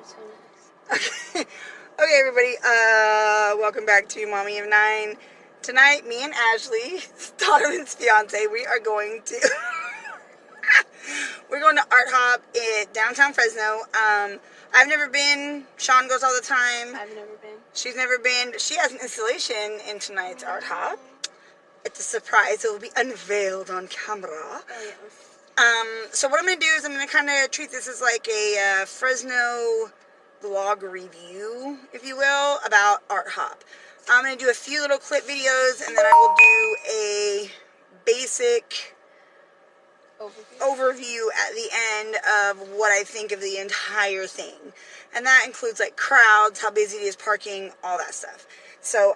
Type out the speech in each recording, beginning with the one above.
it's so nice. Okay, everybody, welcome back to Mommy of 9. Tonight, me and Ashley, Donovan's fiance, we are going to we're going to Art Hop in downtown Fresno. I've never been. Sean goes all the time. I've never been. She's never been, but she has an installation in tonight's Art Hop. It's a surprise. It will be unveiled on camera. Oh, yes. So what I'm going to do is I'm going to kind of treat this as like a Fresno vlog review, if you will, about Art Hop. I'm going to do a few little clip videos, and then I will do a basic overview at the end of what I think of the entire thing. And that includes like crowds, how busy it is, parking, all that stuff. So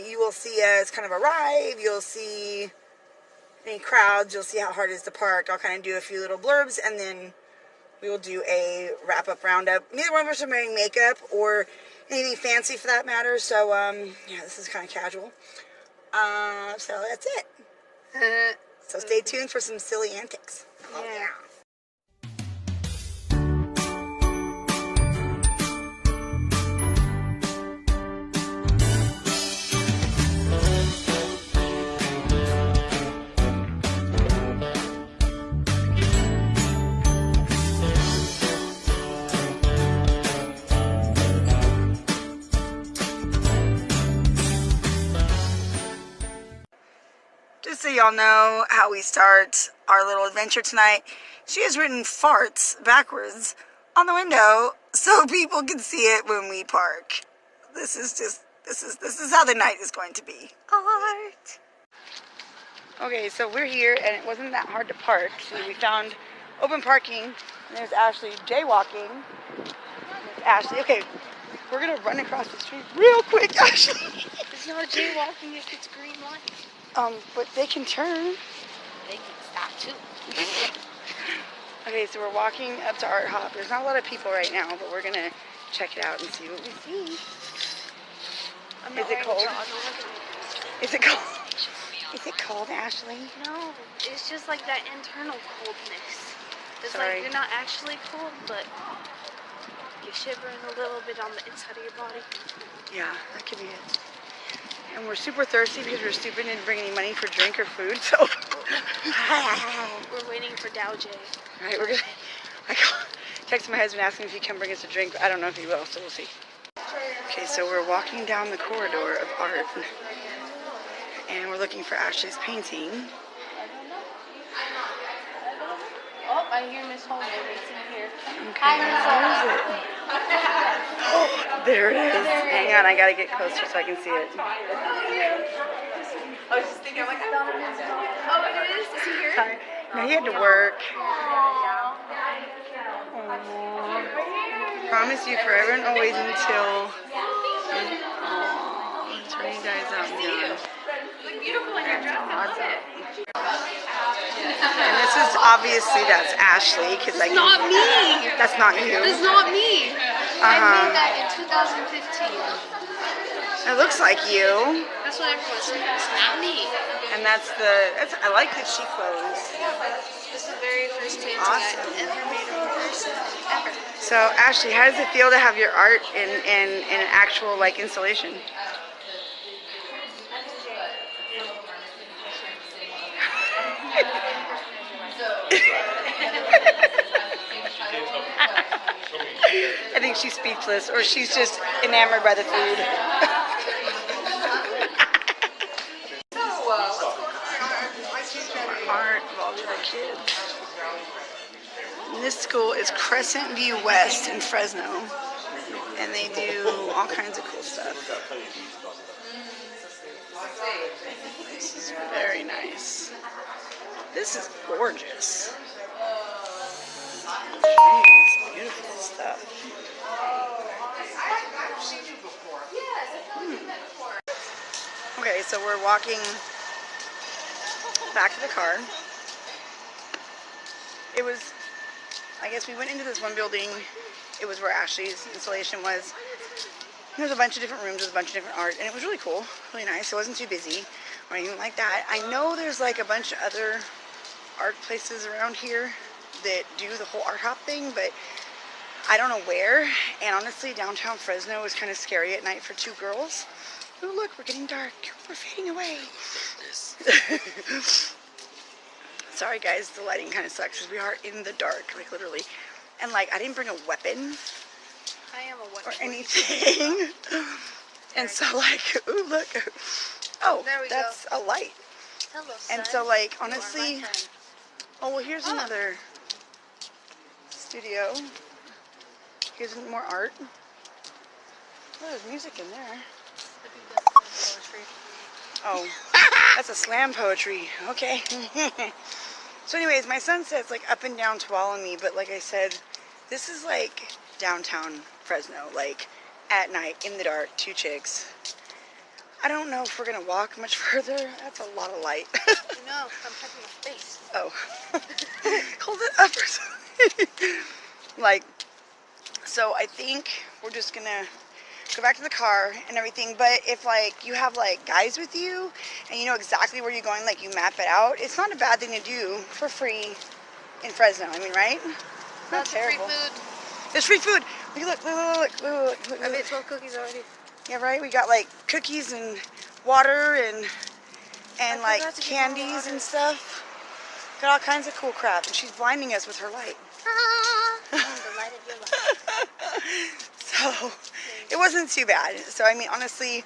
you will see us kind of arrive, you'll see any crowds, you'll see how hard it is to park. I'll kind of do a few little blurbs, and then we will do a wrap-up roundup. Neither one of us are wearing makeup or anything fancy for that matter, so yeah, this is kind of casual. So that's it. So stay tuned for some silly antics. Oh, yeah. Just so y'all know how we start our little adventure tonight, she has written farts backwards on the window so people can see it when we park. This is how the night is going to be. Art. Okay, so we're here and it wasn't that hard to park. So we found open parking, and there's Ashley jaywalking. There's Ashley. Okay, we're gonna run across the street real quick, Ashley. It's not jaywalking if it's green light. But they can turn. They can stop too. Okay, so we're walking up to Art Hop. There's not a lot of people right now, but we're gonna check it out and see what we see. Is it cold? Is it cold? Is it cold, Ashley? No, it's just like that internal coldness. It's Sorry. like you're not actually cold, but you're shivering a little bit on the inside of your body. Yeah, that could be it. And we're super thirsty because we're stupid and didn't bring any money for drink or food, so. We're waiting for Dow J. Alright, we're gonna. I texted my husband asking if he'd come bring us a drink, but I don't know if he will, so we'll see. Okay, so we're walking down the corridor of art, and we're looking for Ashley's painting. Oh, I hear Miss Holden. It's in here. Okay, Hi, Miss where is it? Oh, there it is. Hang on, I gotta get closer so I can see it. I was just thinking, I'm like, I thought it was. Oh, it is? Is he here? Hi. No, he had to work. Promise you forever and always until. Turn you guys out. You look beautiful in your dress. Awesome. And this is obviously that's Ashley because I. Not me. That's not you. That's not me. I made that in 2015. It looks like you. That's what everyone says. It's not me. And that's I like the cheek clothes. This is the very first painting Awesome. I've ever made of a person ever. So Ashley, how does it feel to have your art in an actual like installation? I think she's speechless, or she's just enamored by the food. Art of all the other kids. And this school is Crescent West in Fresno, and they do all kinds of cool stuff. This is very nice. This is gorgeous. Jeez, beautiful stuff. Okay, so we're walking back to the car. It was, I guess we went into this one building. It was where Ashley's installation was. There was a bunch of different rooms with a bunch of different art, and it was really cool, really nice. It wasn't too busy or anything like that. I know there's like a bunch of other art places around here that do the whole Art Hop thing, but I don't know where, and honestly, downtown Fresno is kind of scary at night for two girls. Oh, look, we're getting dark. We're fading away. Sorry, guys, the lighting kind of sucks because we are in the dark, like literally. And like, I didn't bring a weapon I am a weapon. or anything. And so like, ooh, look. Oh, that's a light. Hello, And son. so like, You are my honestly, friend. oh, well, here's another studio. Here's more art. Oh, there's music in there. I think that's poetry. Oh, that's a slam poetry. Okay. So anyways, my son says like up and down Tuolumne, but like I said, this is like downtown Fresno, like at night in the dark, two chicks. I don't know if we're gonna walk much further. That's a lot of light. No, I'm touching my face. Oh. Hold it up or something. Like, so I think we're just gonna go back to the car and everything, but if like you have like guys with you and you know exactly where you're going, like you map it out, it's not a bad thing to do for free in Fresno. I mean, right? Not terrible. Free food. There's free food. Look. I made 12 cookies already. Yeah, right. We got like cookies and water and like forgot to get candies water. and stuff. Got all kinds of cool crap, and she's blinding us with her light. I'm the light of your life. So it wasn't too bad. So I mean, honestly,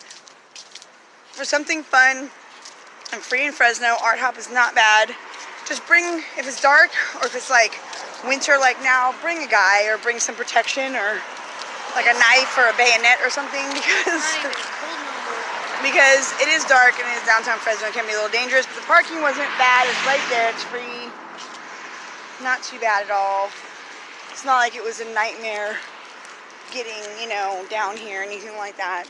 for something fun and free in Fresno, Art Hop is not bad. Just bring, if it's dark or if it's like winter like now, bring a guy or bring some protection or like a knife or a bayonet or something because it is dark and it is downtown Fresno. It can be a little dangerous, but the parking wasn't bad. It's right there. It's free. Not too bad at all. It's not like it was a nightmare getting, you know, down here, anything like that.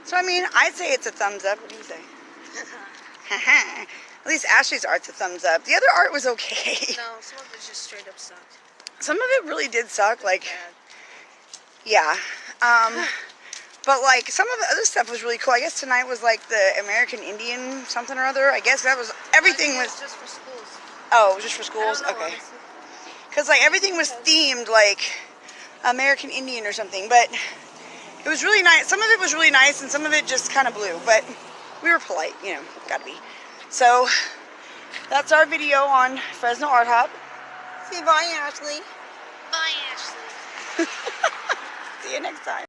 So, I mean, I'd say it's a thumbs up. What do you say? At least Ashley's art's a thumbs up. The other art was okay. No, some of it just straight up sucked. Some of it really did suck. Like, Bad. yeah. But, like, some of the other stuff was really cool. I guess tonight was, like, the American Indian something or other. I guess that was, everything was... just for schools. Oh, it was just for schools? I don't know, Okay. honestly. Because, like, everything was themed, like, American Indian or something. But it was really nice. Some of it was really nice, and some of it just kind of blew. But we were polite, you know, gotta be. So, that's our video on Fresno Art Hop. Say bye, Ashley. Bye, Ashley. See you next time.